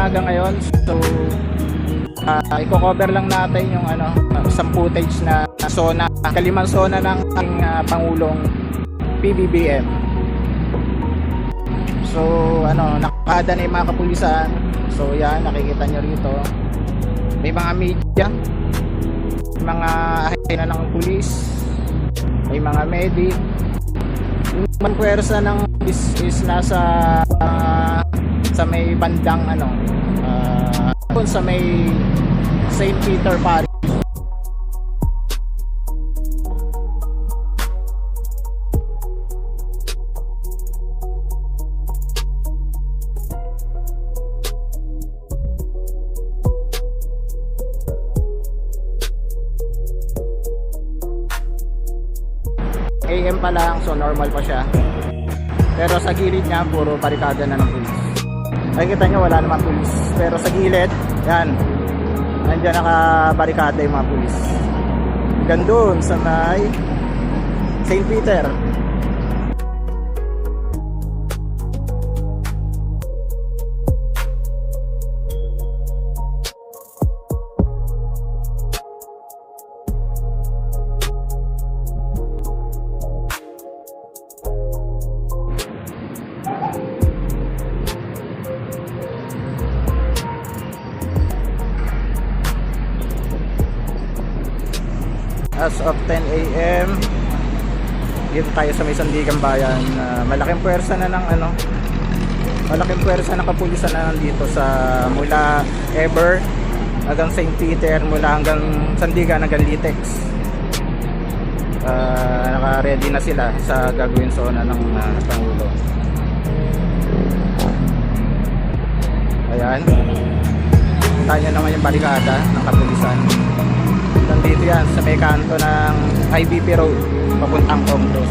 umaga ngayon. So i-cover lang natin yung isang footage na zona, kalimang zona ng ating Pangulong PBBM. So nakakada na yung mga kapulisan. So yan, nakikita nyo rito may mga media, may mga ahente na ng pulis, may mga medic. Yung puwersa ng is nasa sa may bandang sa may St. Peter Parish. AM pa lang, so normal pa siya. Pero sa gilid niya, puro barikada na ng pulis. Nakikita nyo, wala naman pulis. Pero sa gilid, yan, nandiyan nakabarikada yung mga pulis. Hanggang doon sa may St. Peter. As of 10 AM, dito tayo sa may Sandigan Bayan. Malaking puwersa na ng malaking puwersa ng kapulisan na nandito sa mula Eber hanggang St. Peter, mula hanggang Sandigan hanggang Litex. Naka-ready na sila sa gagawin zona ng Pangulo. Ayan, kita nyo naman yung barikada ng kapulisan. Nandito yan sa may kanto ng IBP Road papuntang Congress.